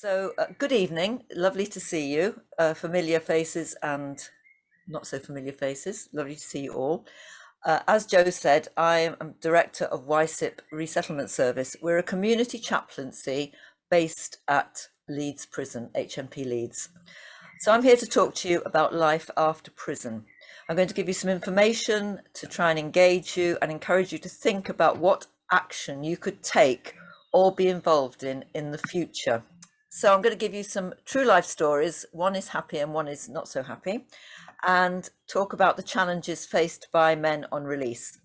Good evening. Lovely to see you. Familiar faces and not so familiar faces. Lovely to see you all. As Joe said, I am Director of WCCP Resettlement Service. We're a community chaplaincy based at Leeds Prison, HMP Leeds. So I'm here to talk to you about life after prison. I'm going to give you some information to try and engage you and encourage you to think about what action you could take or be involved in the future. So I'm going to give you some true life stories. One is happy and one is not so happy, and talk about the challenges faced by men on release.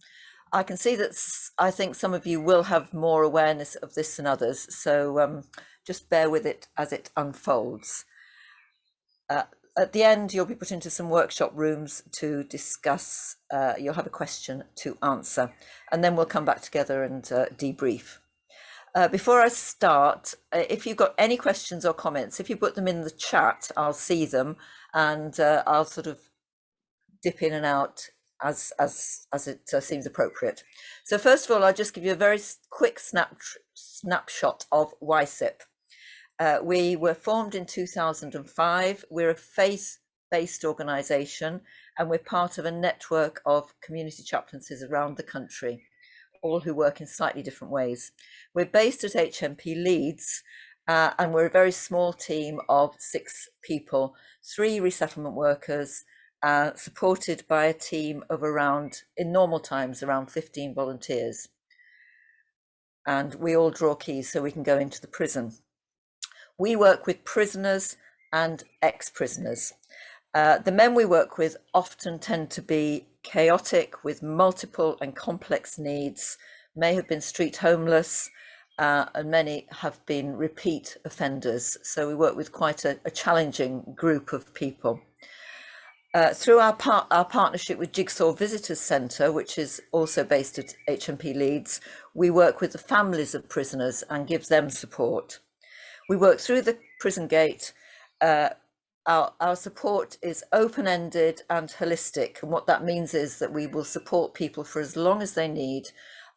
I can see that I think some of you will have more awareness of this than others, so just bear with it as it unfolds. At the end, you'll be put into some workshop rooms to discuss. You'll have a question to answer, and then we'll come back together and debrief. Before I start, if you've got any questions or comments, if you put them in the chat, I'll see them, and I'll sort of dip in and out as it seems appropriate. So first of all, I'll just give you a very quick snapshot of WCCP. We were formed in 2005. We're a faith-based organisation, and we're part of a network of community chaplaincies around the country, all who work in slightly different ways. We're based at HMP Leeds, and we're a very small team of 6 people, 3 resettlement workers, supported by a team of around, in normal times, around 15 volunteers. And we all draw keys so we can go into the prison. We work with prisoners and ex-prisoners. The men we work with often tend to be chaotic, with multiple and complex needs, may have been street homeless, and many have been repeat offenders. So we work with quite a challenging group of people. Through our partnership with Jigsaw Visitors Centre, which is also based at HMP Leeds, we work with the families of prisoners and give them support. We work through the prison gate. Our support is open-ended and holistic, and what that means is that we will support people for as long as they need,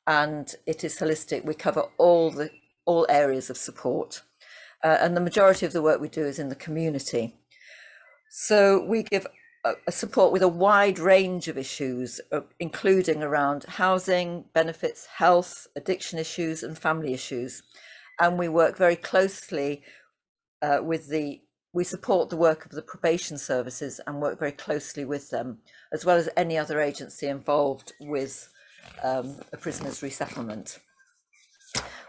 and it is holistic. We cover all areas of support, and the majority of the work we do is in the community. So we give a support with a wide range of issues, including around housing, benefits, health, addiction issues, and family issues. And we work very closely we support the work of the probation services and work very closely with them, as well as any other agency involved with a prisoner's resettlement.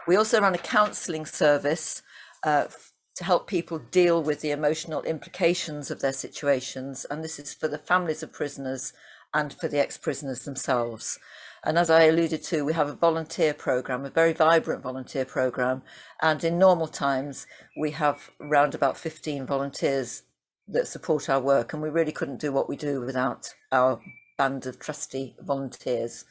We also run a counselling service to help people deal with the emotional implications of their situations, and this is for the families of prisoners and for the ex-prisoners themselves. And as I alluded to, we have a volunteer programme, a very vibrant volunteer programme, and in normal times we have around about 15 volunteers that support our work, and we really couldn't do what we do without our band of trusty volunteers.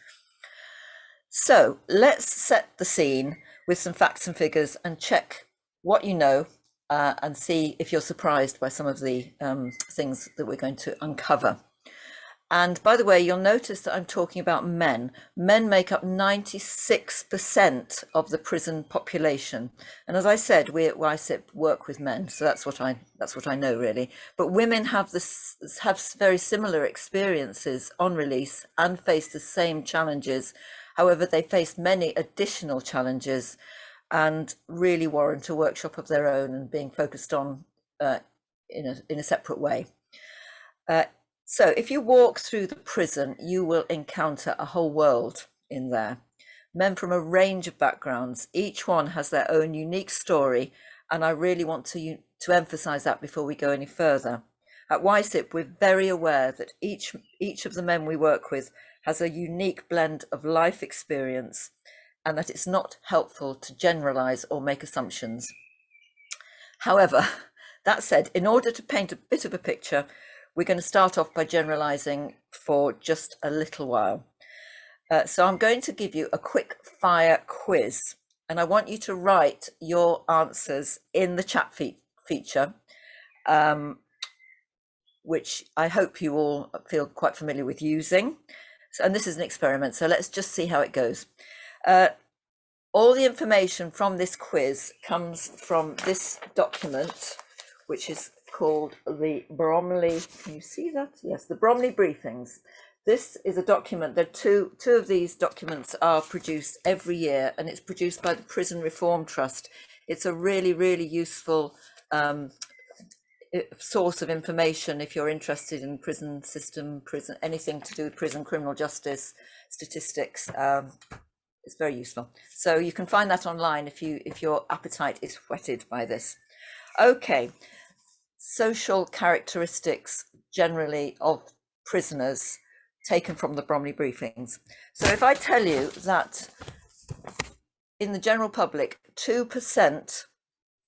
So let's set the scene with some facts and figures and check what you know, and see if you're surprised by some of the things that we're going to uncover. And by the way, you'll notice that I'm talking about men. Men make up 96% of the prison population. And as I said, we at WCCP work with men, so that's what I know really. But women have very similar experiences on release and face the same challenges. However, they face many additional challenges and really warrant a workshop of their own and being focused on in a separate way. So if you walk through the prison, you will encounter a whole world in there. Men from a range of backgrounds, each one has their own unique story, and I really want to emphasize that before we go any further. At WCCP, we're very aware that each of the men we work with has a unique blend of life experience, and that it's not helpful to generalize or make assumptions. However, that said, in order to paint a bit of a picture, we're going to start off by generalizing for just a little while. So I'm going to give you a quick fire quiz, and I want you to write your answers in the chat feature, which I hope you all feel quite familiar with using. And this is an experiment, so let's just see how it goes. All the information from this quiz comes from this document, which is called the Bromley. Can you see that? Yes, the Bromley Briefings. This is a document that two of these documents are produced every year, and it's produced by the Prison Reform Trust. It's a really, really useful source of information if you're interested in prison system, prison, anything to do with prison, criminal justice, statistics. It's very useful. So you can find that online if your appetite is whetted by this. Okay, social characteristics generally of prisoners taken from the Bromley Briefings. So if I tell you that in the general public, 2%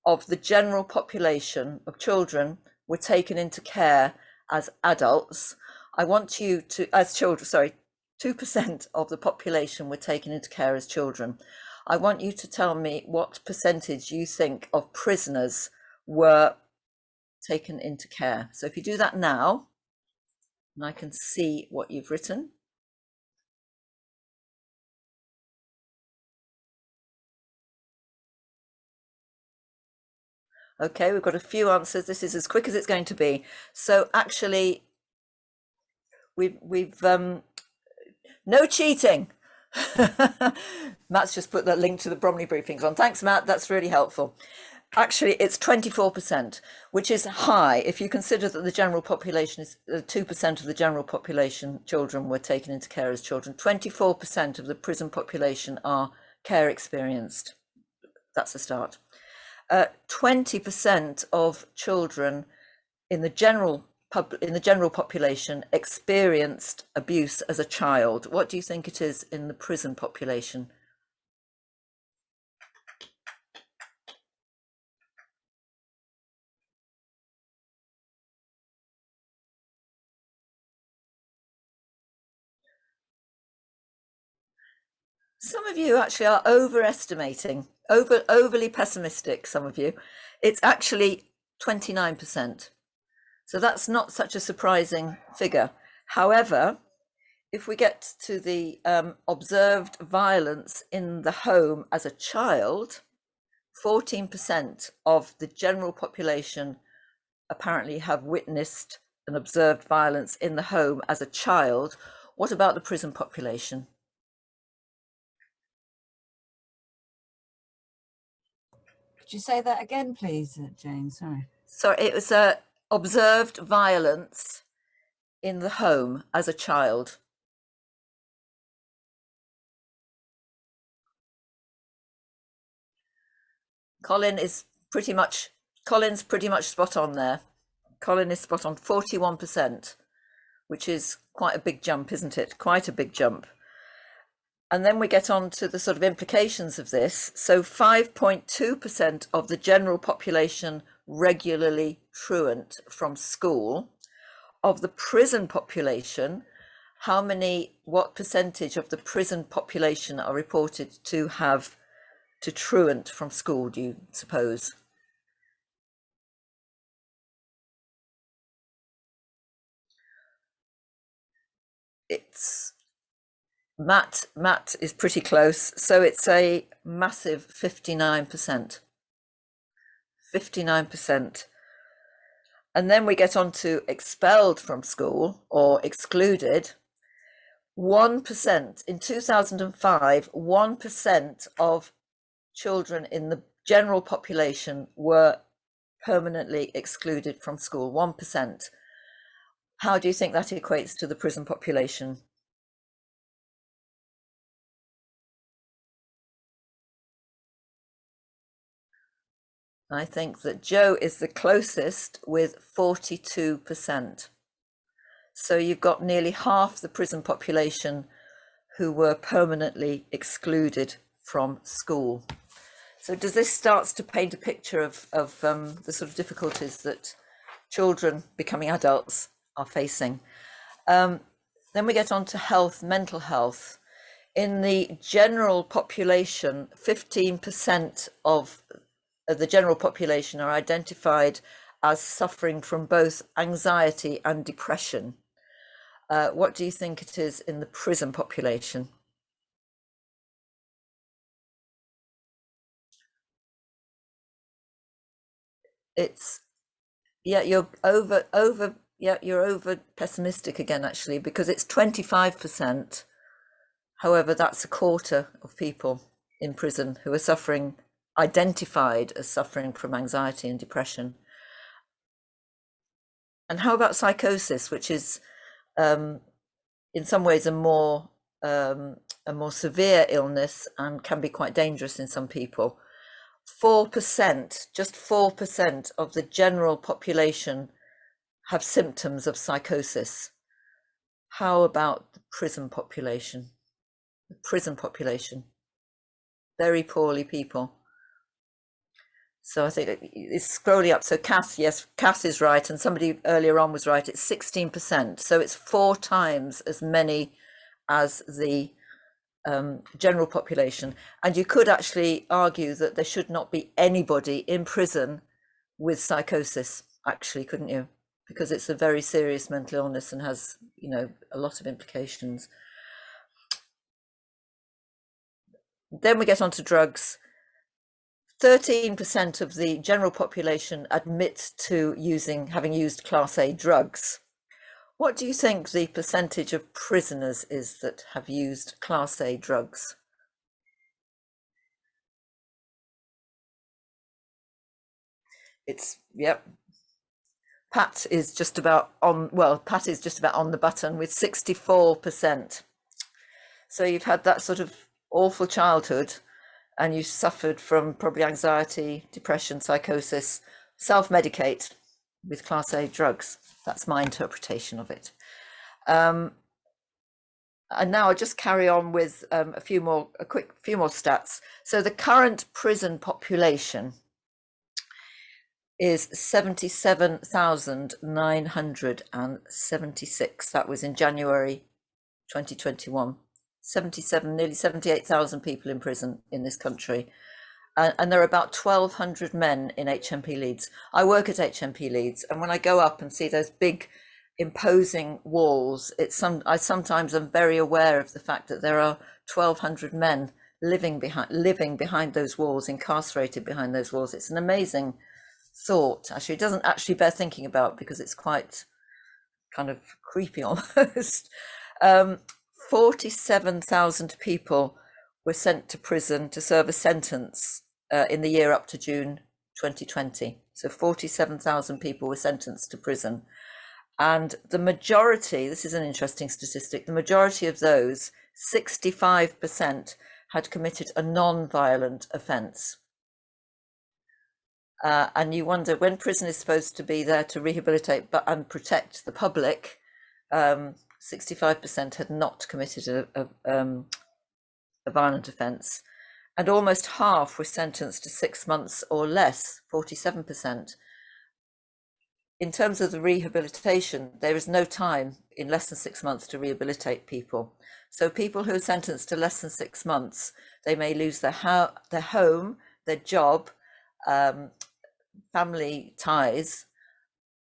of the general population of children were taken into care as adults, I want you to, as children, sorry, 2% of the population were taken into care as children. I want you to tell me what percentage you think of prisoners were taken into care. So if you do that now, and I can see what you've written. Okay, we've got a few answers. This is as quick as it's going to be. So actually, we've no cheating. Matt's just put that link to the Bromley Briefings on. Thanks, Matt. That's really helpful. Actually, it's 24%, which is high if you consider that the general population is 2% of the general population, children were taken into care as children. 24% of the prison population are care experienced. That's a start. 20% of children in the general population experienced abuse as a child. What do you think it is in the prison population? Some of you actually are overestimating, overly pessimistic, some of you. It's actually 29%. So that's not such a surprising figure. However, if we get to the observed violence in the home as a child, 14% of the general population apparently have witnessed and observed violence in the home as a child. What about the prison population? Could you say that again, please, Jane? Sorry. So it was observed violence in the home as a child. Colin's pretty much spot on there. Colin is spot on, 41%, which is quite a big jump, isn't it? Quite a big jump. And then we get on to the sort of implications of this. So 5.2% of the general population regularly truant from school. Of the prison population, what percentage of the prison population are reported to have to truant from school, do you suppose? It's Matt is pretty close. So it's a massive 59%. 59%. And then we get on to expelled from school or excluded. 1% in 2005, 1% of children in the general population were permanently excluded from school. 1%. How do you think that equates to the prison population? I think that Joe is the closest with 42%. So you've got nearly half the prison population who were permanently excluded from school. So does this start to paint a picture of the sort of difficulties that children becoming adults are facing? Then we get on to health, mental health. In the general population, 15% of the general population are identified as suffering from both anxiety and depression. What do you think it is in the prison population? it's, yeah, you're you're over pessimistic again, actually, because it's 25%. However, that's a quarter of people in prison who are suffering, identified as suffering from anxiety and depression. And how about psychosis, which is in some ways a more severe illness and can be quite dangerous in some people? 4%, just 4% of the general population have symptoms of psychosis. How about the prison population? The prison population, very poorly people. So I think it's scrolling up. So Kath, yes, Kath is right. And somebody earlier on was right. It's 16%. So it's 4 times as many as the general population. And you could actually argue that there should not be anybody in prison with psychosis, actually, couldn't you? Because it's a very serious mental illness and has, you know, a lot of implications. Then we get on to drugs. 13% of the general population admit to having used Class A drugs. What do you think the percentage of prisoners is that have used Class A drugs? It's, yep. Pat is just about on the button with 64%. So you've had that sort of awful childhood and you suffered from probably anxiety, depression, psychosis, self-medicate with Class A drugs. That's my interpretation of it. And now I'll just carry on with a few more stats. So the current prison population is 77,976. That was in January 2021. Nearly 78,000 people in prison in this country. And there are about 1,200 men in HMP Leeds. I work at HMP Leeds, and when I go up and see those big imposing walls, I sometimes am very aware of the fact that there are 1,200 men living behind those walls, incarcerated behind those walls. It's an amazing thought. Actually, it doesn't actually bear thinking about because it's quite kind of creepy almost. 47,000 people were sent to prison to serve a sentence in the year up to June 2020. So 47,000 people were sentenced to prison. And the majority, this is an interesting statistic, the majority of those, 65%, had committed a non-violent offence. And you wonder, when prison is supposed to be there to rehabilitate and protect the public, 65% had not committed a violent offence, and almost half were sentenced to 6 months or less, 47%. In terms of the rehabilitation, there is no time in less than 6 months to rehabilitate people. So people who are sentenced to less than 6 months, they may lose their home, their job, family ties,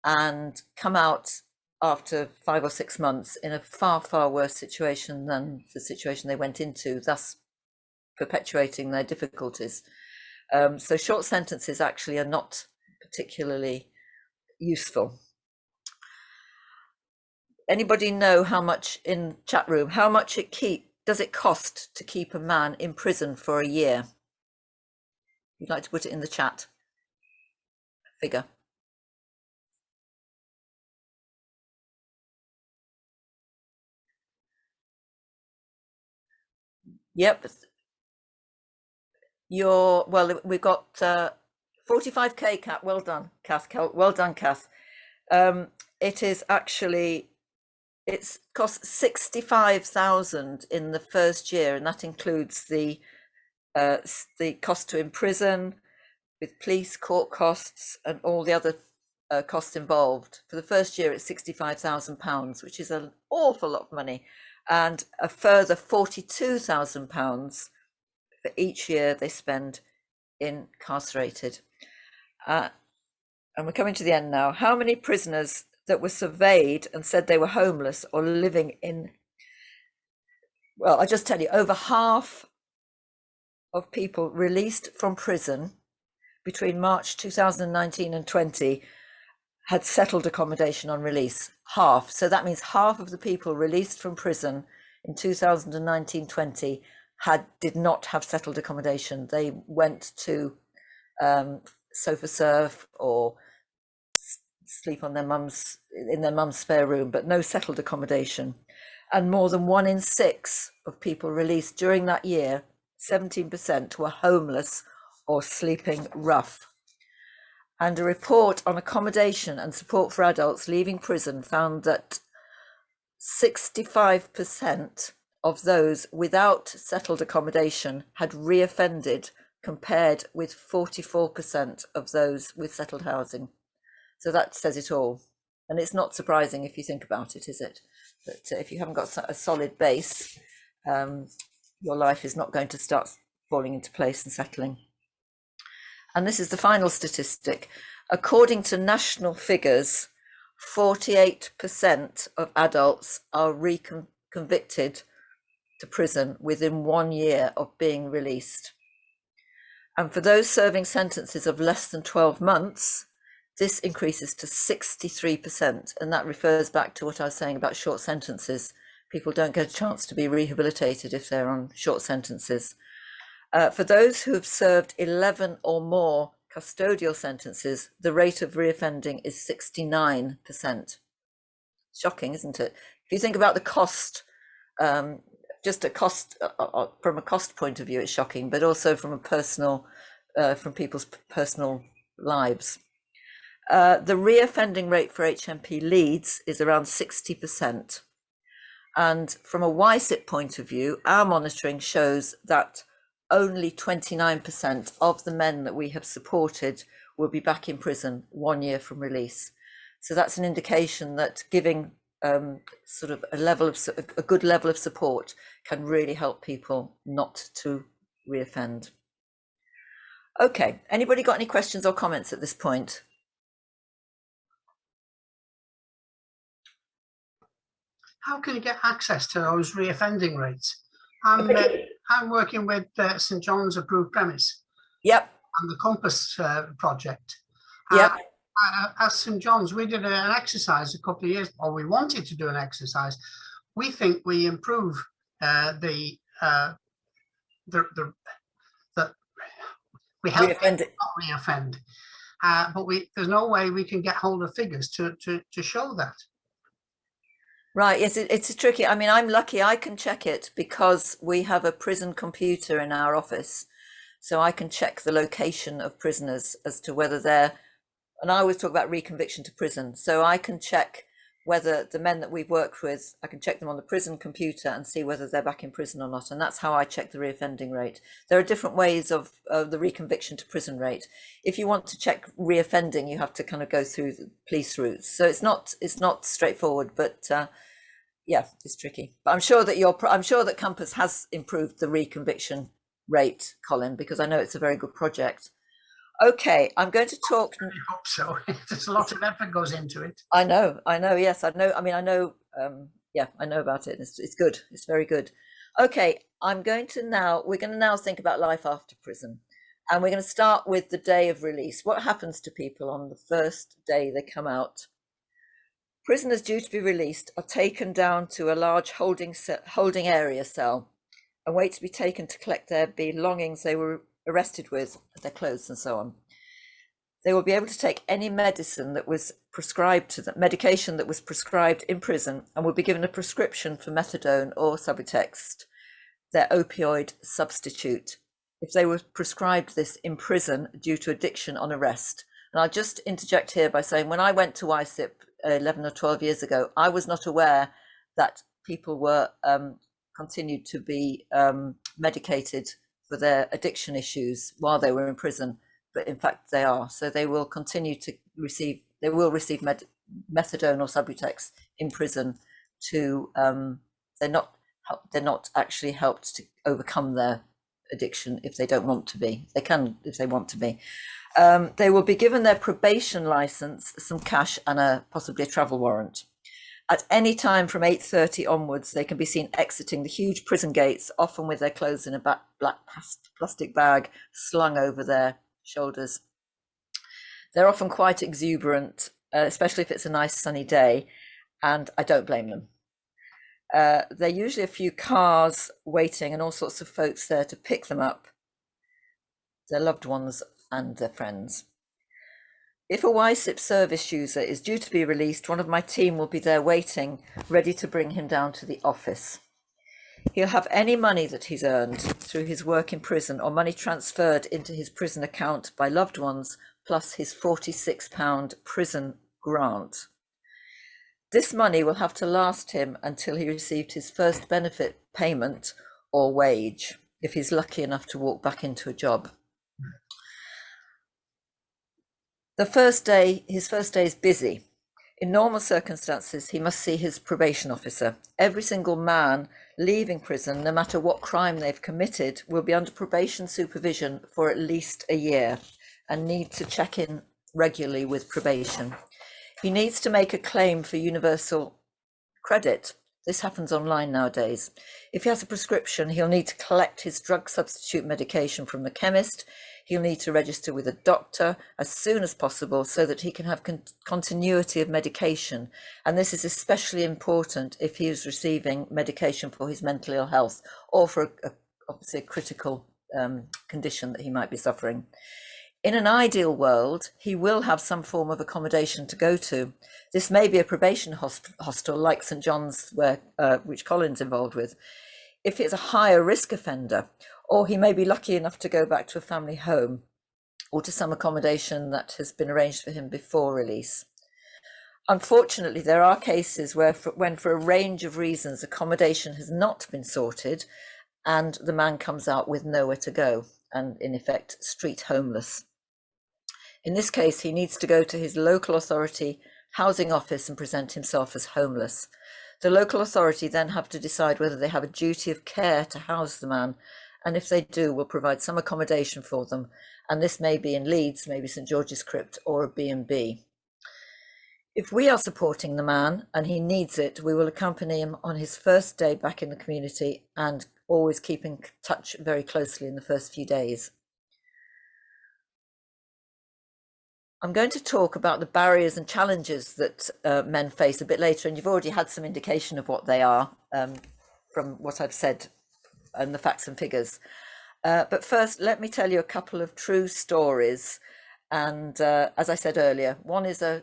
and come out after 5 or 6 months in a far, far worse situation than the situation they went into, thus perpetuating their difficulties. So short sentences actually are not particularly useful. Anybody know how much, in chat room, how much does it cost to keep a man in prison for a year? You'd like to put it in the chat? Figure. Yep. We've got 45k, Kath. Well done, Kath. Well done, Kath. It is actually, it's cost 65,000 in the first year, and that includes the cost to imprison, with police, court costs, and all the other costs involved. For the first year, it's £65,000, which is an awful lot of money, and a further £42,000 for each year they spend incarcerated. And we're coming to the end now. How many prisoners that were surveyed and said they were homeless or living in, well, I'll just tell you, over half of people released from prison between March 2019 and 20 had settled accommodation on release. Half. So that means half of the people released from prison in 2019-20 did not have settled accommodation. They went to sofa surf or sleep on in their mum's spare room, but no settled accommodation. And more than 1 in 6 of people released during that year, 17%, were homeless or sleeping rough. And a report on accommodation and support for adults leaving prison found that 65% of those without settled accommodation had reoffended, compared with 44% of those with settled housing. So that says it all. And it's not surprising if you think about it, is it? That if you haven't got a solid base, your life is not going to start falling into place and settling. And this is the final statistic. According to national figures, 48% of adults are reconvicted to prison within 1 year of being released. And for those serving sentences of less than 12 months, this increases to 63%. And that refers back to what I was saying about short sentences. People don't get a chance to be rehabilitated if they're on short sentences. For those who have served 11 or more custodial sentences, the rate of reoffending is 69%. Shocking, isn't it? If you think about the cost, just a cost from a cost point of view, it's shocking, but also from a personal, from people's personal lives. The reoffending rate for HMP Leeds is around 60%. And from a WCCP point of view, our monitoring shows that only 29% of the men that we have supported will be back in prison 1 year from release. So that's an indication that giving sort of a good level of support can really help people not to reoffend. Okay, anybody got any questions or comments at this point? How can you get access to those reoffending rates? I'm working with St John's Approved Premise. Yep. And the Compass project. Yep. At St John's, we did an exercise a couple of years, or we wanted to do an exercise. We think we improve we help not reoffend, but there's no way we can get hold of figures to show that. Right, yes, it's tricky. I mean, I'm lucky I can check it because we have a prison computer in our office. So I can check the location of prisoners as to whether they're, and I always talk about reconviction to prison. So I can check whether the men that we've worked with, I can check them on the prison computer and see whether they're back in prison or not. And that's how I check the reoffending rate. There are different ways of the reconviction to prison rate. If you want to check reoffending, you have to kind of go through the police routes. So it's not straightforward, but yeah, it's tricky. But I'm sure that Compass has improved the reconviction rate, Colin, because I know it's a very good project. Okay, I'm going to talk. I hope so. There's a lot of effort goes into it. I know. Yes, I know. I mean, I know. Yeah, I know about it. It's good. It's very good. Okay, we're going to now think about life after prison, and we're going to start with the day of release. What happens to people on the first day they come out? Prisoners due to be released are taken down to a large holding area cell and wait to be taken to collect their belongings they were arrested with, their clothes and so on. They will be able to take any medication that was prescribed in prison, and will be given a prescription for methadone or Subutex, their opioid substitute, if they were prescribed this in prison due to addiction on arrest. And I'll just interject here by saying, when I went to WCCP 11 or 12 years ago, I was not aware that people were continued to be medicated for their addiction issues while they were in prison, but in fact they are. So they will continue to receive methadone or Subutex in prison to they're not actually helped to overcome their addiction if they don't want to be. They can if they want to be. They will be given their probation license, some cash, and possibly a travel warrant. At any time from 8:30 onwards, they can be seen exiting the huge prison gates, often with their clothes in a black plastic bag slung over their shoulders. They're often quite exuberant, especially if it's a nice sunny day, and I don't blame them. There are usually a few cars waiting and all sorts of folks there to pick them up, their loved ones and their friends. If a WCCP service user is due to be released, one of my team will be there waiting, ready to bring him down to the office. He'll have any money that he's earned through his work in prison or money transferred into his prison account by loved ones, plus his £46 prison grant. This money will have to last him until he received his first benefit payment or wage, if he's lucky enough to walk back into a job. His first day is busy. In normal circumstances, he must see his probation officer. Every single man leaving prison, no matter what crime they've committed, will be under probation supervision for at least a year and need to check in regularly with probation. He needs to make a claim for universal credit. This happens online nowadays. If he has a prescription, he'll need to collect his drug substitute medication from the chemist. He'll need to register with a doctor as soon as possible so that he can have continuity of medication. And this is especially important if he is receiving medication for his mental ill health or for obviously a critical condition that he might be suffering. In an ideal world, he will have some form of accommodation to go to. This may be a probation hostel like St John's, which Colin's involved with, if it's a higher risk offender, or he may be lucky enough to go back to a family home or to some accommodation that has been arranged for him before release. Unfortunately, there are cases where, when for a range of reasons, accommodation has not been sorted and the man comes out with nowhere to go and, in effect, street homeless. In this case, he needs to go to his local authority housing office and present himself as homeless. The local authority then have to decide whether they have a duty of care to house the man, and if they do, will provide some accommodation for them. And this may be in Leeds, maybe St George's Crypt or a B&B. If we are supporting the man and he needs it, we will accompany him on his first day back in the community and always keep in touch very closely in the first few days. I'm going to talk about the barriers and challenges that men face a bit later, and you've already had some indication of what they are from what I've said and the facts and figures. But first, let me tell you a couple of true stories. And as I said earlier, one is a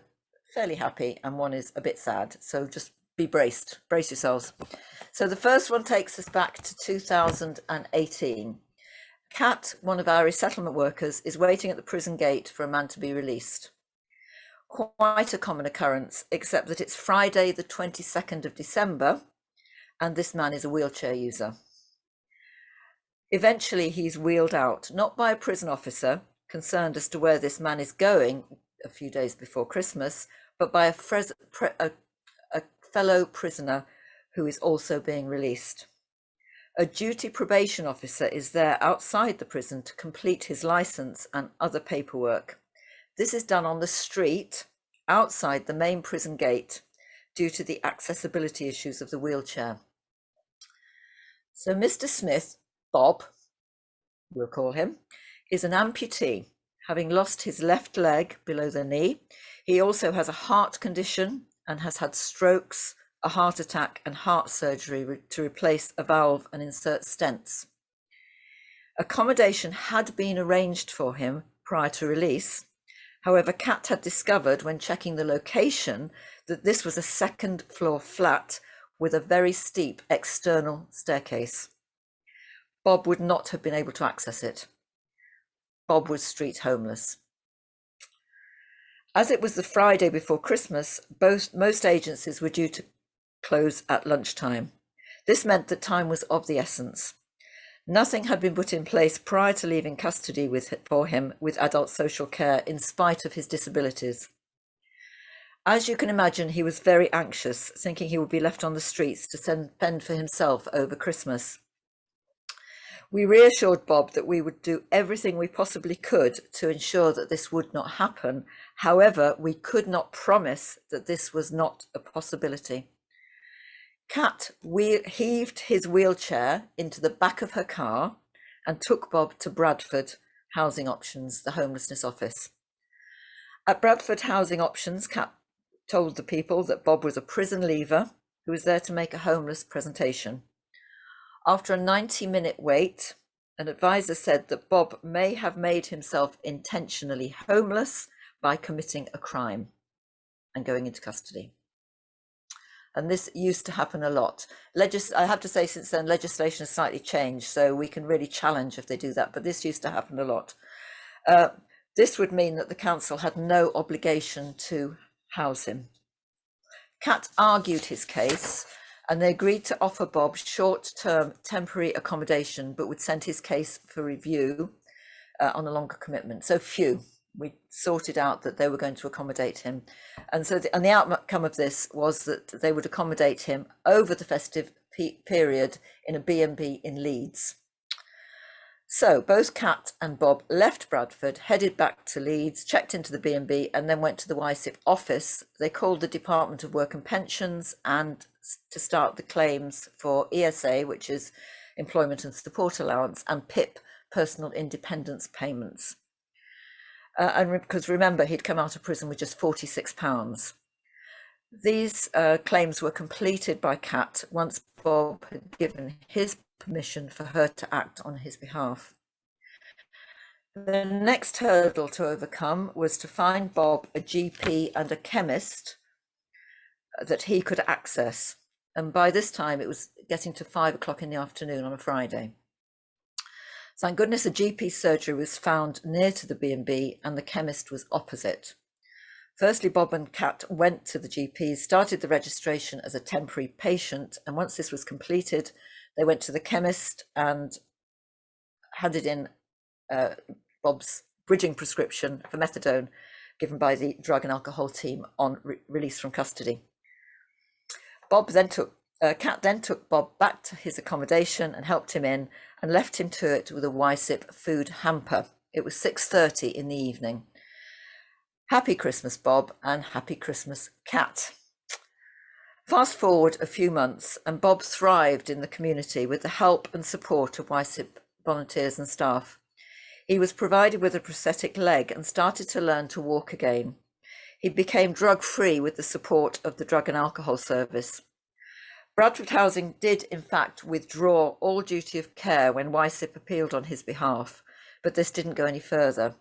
fairly happy and one is a bit sad. So just be brace yourselves. So the first one takes us back to 2018. Kat, one of our resettlement workers, is waiting at the prison gate for a man to be released. Quite a common occurrence, except that it's Friday, the 22nd of December, and this man is a wheelchair user. Eventually, he's wheeled out, not by a prison officer concerned as to where this man is going a few days before Christmas, but by a fellow prisoner who is also being released. A duty probation officer is there outside the prison to complete his license and other paperwork. This is done on the street outside the main prison gate due to the accessibility issues of the wheelchair. So Mr. Smith, Bob, we'll call him, is an amputee, having lost his left leg below the knee. He also has a heart condition and has had strokes, a heart attack and heart surgery to replace a valve and insert stents. Accommodation had been arranged for him prior to release. However, Kat had discovered when checking the location that this was a second floor flat with a very steep external staircase. Bob would not have been able to access it. Bob was street homeless. As it was the Friday before Christmas, most agencies were due to close at lunchtime. This meant that time was of the essence. Nothing had been put in place prior to leaving custody for him with adult social care in spite of his disabilities. As you can imagine, he was very anxious, thinking he would be left on the streets to fend for himself over Christmas. We reassured Bob that we would do everything we possibly could to ensure that this would not happen. However, we could not promise that this was not a possibility. Kat heaved his wheelchair into the back of her car and took Bob to Bradford Housing Options, the homelessness office. At Bradford Housing Options, Kat told the people that Bob was a prison leaver who was there to make a homeless presentation. After a 90-minute wait, an advisor said that Bob may have made himself intentionally homeless by committing a crime and going into custody. And this used to happen a lot. I have to say, since then, legislation has slightly changed, so we can really challenge if they do that, but this used to happen a lot. This would mean that the council had no obligation to house him. Kat argued his case, and they agreed to offer Bob short-term temporary accommodation, but would send his case for review on a longer commitment. So we sorted out that they were going to accommodate him. And so the outcome of this was that they would accommodate him over the festive period in a B&B in Leeds. So both Kat and Bob left Bradford, headed back to Leeds, checked into the B&B, and then went to the WCCP office. They called the Department of Work and Pensions and to start the claims for ESA, which is Employment and Support Allowance, and PIP, Personal Independence Payments. And because remember, he'd come out of prison with just £46. These claims were completed by Kat once Bob had given his permission for her to act on his behalf. The next hurdle to overcome was to find Bob a GP and a chemist that he could access. And by this time, it was getting to 5 o'clock in the afternoon on a Friday. Thank goodness a GP surgery was found near to the B&B and the chemist was opposite. Firstly, Bob and Kat went to the GP, started the registration as a temporary patient, and once this was completed, they went to the chemist and handed in Bob's bridging prescription for methadone given by the drug and alcohol team on release from custody. Kat then took Bob back to his accommodation and helped him in and left him to it with a WCCP food hamper. It was 6:30 in the evening. Happy Christmas, Bob, and happy Christmas, Kat. Fast forward a few months and Bob thrived in the community with the help and support of WCCP volunteers and staff. He was provided with a prosthetic leg and started to learn to walk again. He became drug-free with the support of the Drug and Alcohol Service. Bradford Housing did, in fact, withdraw all duty of care when WCCP appealed on his behalf, but this didn't go any further.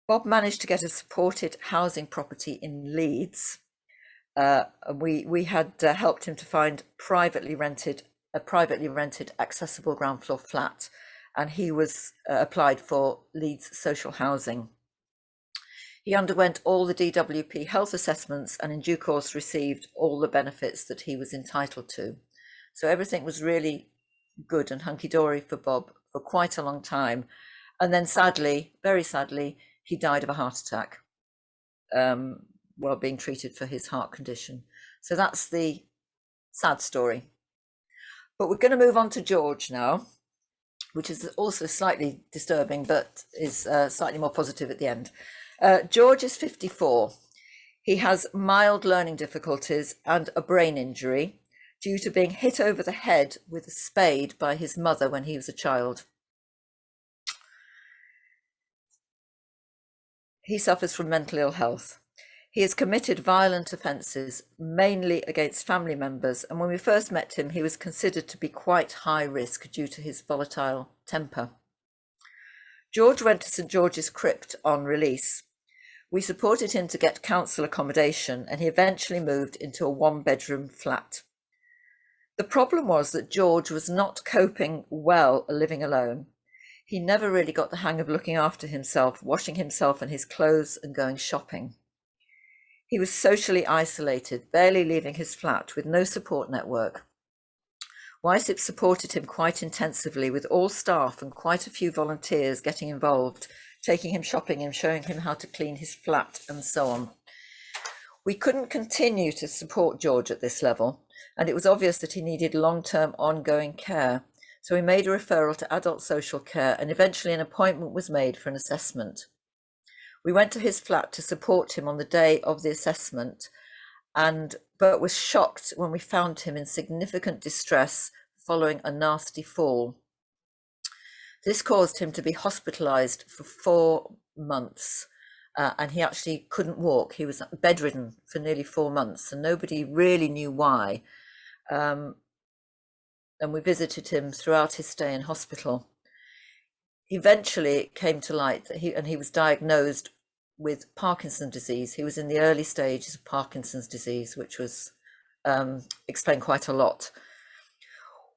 Bob managed to get a supported housing property in Leeds. We had helped him to find a privately rented accessible ground floor flat, and he was applied for Leeds social housing. He underwent all the DWP health assessments and in due course received all the benefits that he was entitled to. So everything was really good and hunky-dory for Bob for quite a long time. And then sadly, very sadly, he died of a heart attack while being treated for his heart condition. So that's the sad story. But we're going to move on to George now, which is also slightly disturbing, but is slightly more positive at the end. George is 54. He has mild learning difficulties and a brain injury due to being hit over the head with a spade by his mother when he was a child. He suffers from mental ill health. He has committed violent offences, mainly against family members, and when we first met him, he was considered to be quite high risk due to his volatile temper. George went to St George's Crypt on release. We supported him to get council accommodation, and he eventually moved into a one-bedroom flat. The problem was that George was not coping well living alone. He never really got the hang of looking after himself, washing himself and his clothes and going shopping. He was socially isolated, barely leaving his flat with no support network. WCCP supported him quite intensively with all staff and quite a few volunteers getting involved, taking him shopping and showing him how to clean his flat and so on. We couldn't continue to support George at this level, and it was obvious that he needed long-term ongoing care. So we made a referral to adult social care and eventually an appointment was made for an assessment. We went to his flat to support him on the day of the assessment, but was shocked when we found him in significant distress following a nasty fall. This caused him to be hospitalised for 4 months, and he actually couldn't walk. He was bedridden for nearly 4 months, and nobody really knew why. And we visited him throughout his stay in hospital. Eventually, it came to light that he was diagnosed with Parkinson's disease. He was in the early stages of Parkinson's disease, which was explained quite a lot.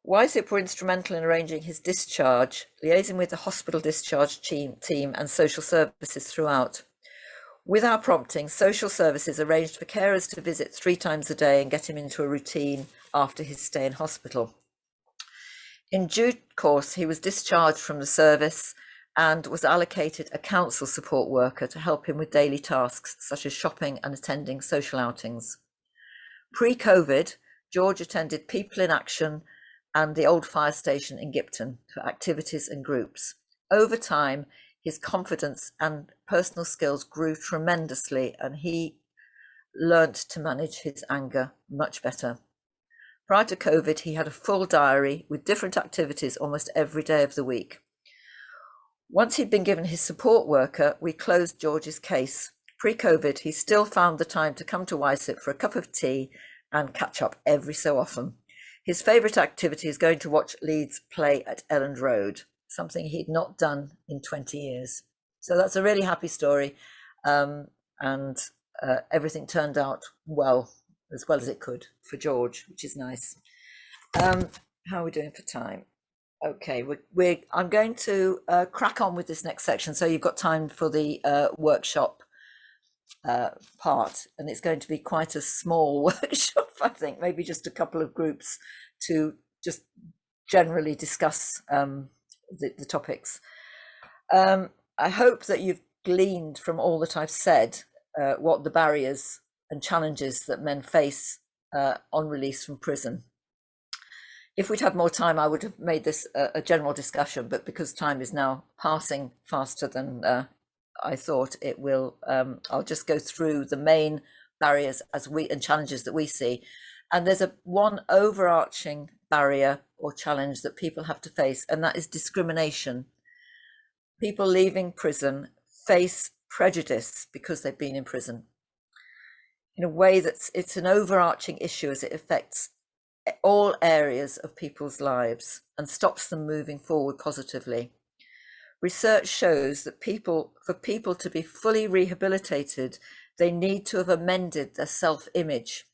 WCCP were instrumental in arranging his discharge, liaising with the hospital discharge team and social services throughout. With our prompting, social services arranged for carers to visit 3 times a day and get him into a routine after his stay in hospital. In due course, he was discharged from the service and was allocated a council support worker to help him with daily tasks such as shopping and attending social outings. Pre-COVID, George attended People in Action and the old fire station in Gipton for activities and groups. Over time, his confidence and personal skills grew tremendously, and he learnt to manage his anger much better. Prior to COVID, he had a full diary with different activities almost every day of the week. Once he'd been given his support worker, we closed George's case. Pre-COVID, he still found the time to come to WCCP for a cup of tea and catch up every so often. His favourite activity is going to watch Leeds play at Elland Road, something he'd not done in 20 years. So that's a really happy story, and everything turned out as well as it could for George, which is nice. How are we doing for time? Okay, I'm going to crack on with this next section, so you've got time for the workshop part, and it's going to be quite a small workshop, I think, maybe just a couple of groups to just generally discuss the topics. I hope that you've gleaned from all that I've said what the barriers and challenges that men face on release from prison. If we'd had more time, I would have made this a general discussion, but because time is now passing faster than I thought it will, I'll just go through the main barriers and challenges that we see. And there's one overarching barrier or challenge that people have to face, and that is discrimination. People leaving prison face prejudice because they've been in prison. In a way it's an overarching issue, as it affects all areas of people's lives and stops them moving forward positively. Research shows that for people to be fully rehabilitated, they need to have amended their self-image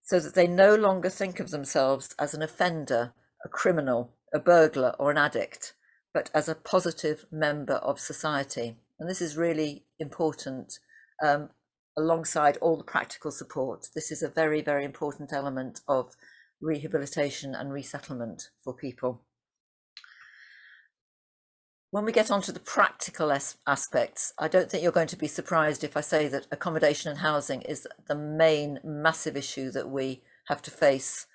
so that they no longer think of themselves as an offender, a criminal, a burglar, or an addict, but as a positive member of society. And this is really important, alongside all the practical support. This is a very, very important element of rehabilitation and resettlement for people. When we get onto the practical aspects, I don't think you're going to be surprised if I say that accommodation and housing is the main massive issue that we have to face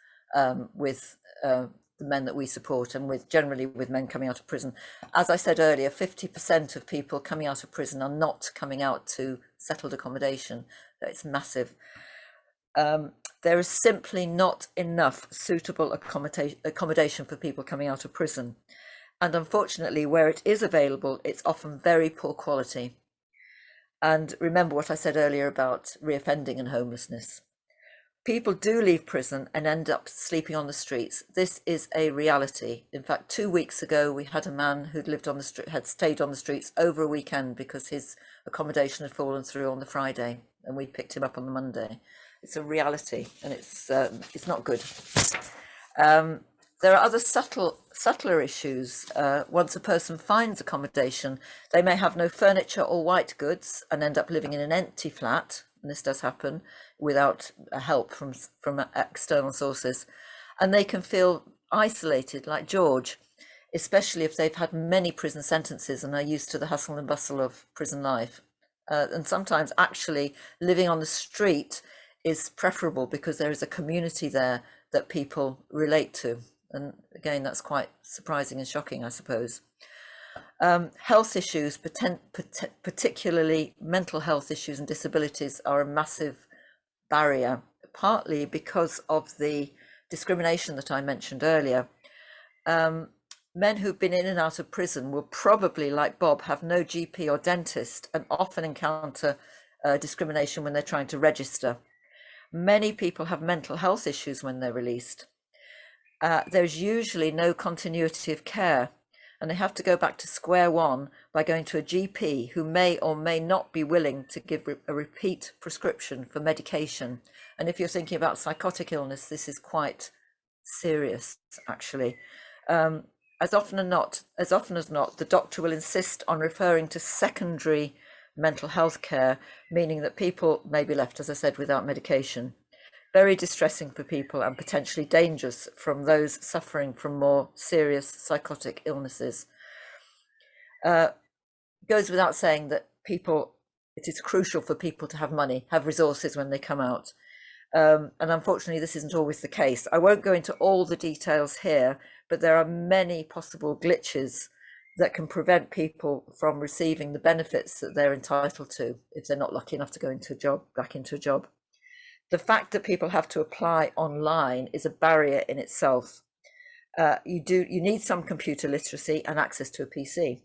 with the men that we support, and generally with men coming out of prison. As I said earlier, 50% of people coming out of prison are not coming out to settled accommodation. It's massive. There is simply not enough suitable accommodation for people coming out of prison. And unfortunately, where it is available, it's often very poor quality. And remember what I said earlier about reoffending and homelessness. People do leave prison and end up sleeping on the streets. This is a reality. In fact, 2 weeks ago, we had a man who'd lived on the street, had stayed on the streets over a weekend because his accommodation had fallen through on the Friday, and we picked him up on the Monday. It's a reality, and it's not good. There are other subtler issues. Once a person finds accommodation, they may have no furniture or white goods and end up living in an empty flat, and this does happen, without help from external sources. And they can feel isolated, like George, especially if they've had many prison sentences and are used to the hustle and bustle of prison life. And sometimes actually living on the street is preferable because there is a community there that people relate to. And again, that's quite surprising and shocking, I suppose. Health issues, particularly mental health issues and disabilities, are a massive barrier, partly because of the discrimination that I mentioned earlier. Men who've been in and out of prison will probably, like Bob, have no GP or dentist and often encounter discrimination when they're trying to register. Many people have mental health issues when they're released. There's usually no continuity of care, and they have to go back to square one by going to a GP who may or may not be willing to give a repeat prescription for medication. And if you're thinking about psychotic illness, this is quite serious, actually. As often as not, the doctor will insist on referring to secondary mental health care, meaning that people may be left, as I said, without medication. Very distressing for people and potentially dangerous from those suffering from more serious psychotic illnesses. Goes without saying that it is crucial for people to have money, have resources when they come out. And unfortunately, this isn't always the case. I won't go into all the details here, but there are many possible glitches that can prevent people from receiving the benefits that they're entitled to if they're not lucky enough to go back into a job. The fact that people have to apply online is a barrier in itself. You need some computer literacy and access to a PC.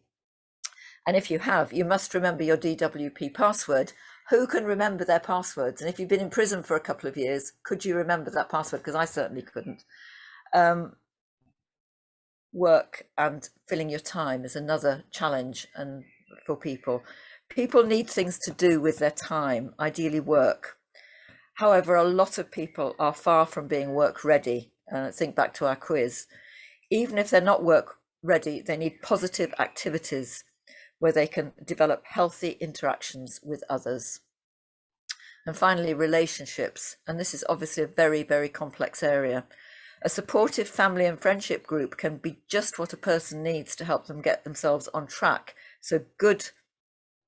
And if you have, you must remember your DWP password. Who can remember their passwords? And if you've been in prison for a couple of years, could you remember that password? Because I certainly couldn't. Work and filling your time is another challenge and for people. People need things to do with their time, ideally work. However, a lot of people are far from being work ready. Think back to our quiz. Even if they're not work ready, they need positive activities where they can develop healthy interactions with others. And finally, relationships. And this is obviously a very, very complex area. A supportive family and friendship group can be just what a person needs to help them get themselves on track. So good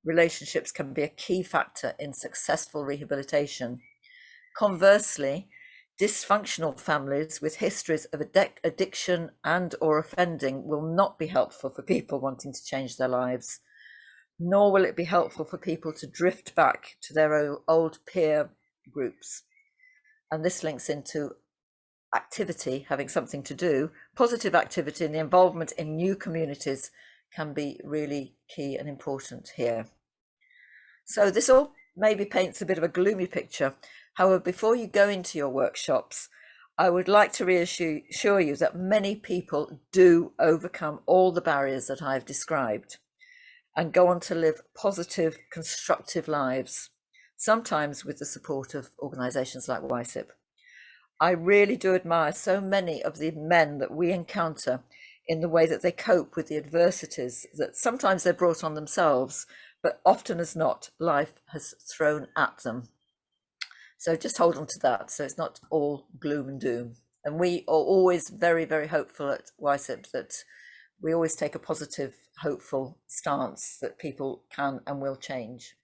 relationships can be a key factor in successful rehabilitation. Conversely, dysfunctional families with histories of addiction and or offending will not be helpful for people wanting to change their lives, nor will it be helpful for people to drift back to their old peer groups. And this links into activity, having something to do. Positive activity and the involvement in new communities can be really key and important here. So this all maybe paints a bit of a gloomy picture. However, before you go into your workshops, I would like to reassure you that many people do overcome all the barriers that I've described and go on to live positive, constructive lives, sometimes with the support of organisations like WCCP. I really do admire so many of the men that we encounter in the way that they cope with the adversities that sometimes they're brought on themselves, but often as not, life has thrown at them. So just hold on to that. So it's not all gloom and doom. And we are always very, very hopeful at WCCP that we always take a positive, hopeful stance that people can and will change.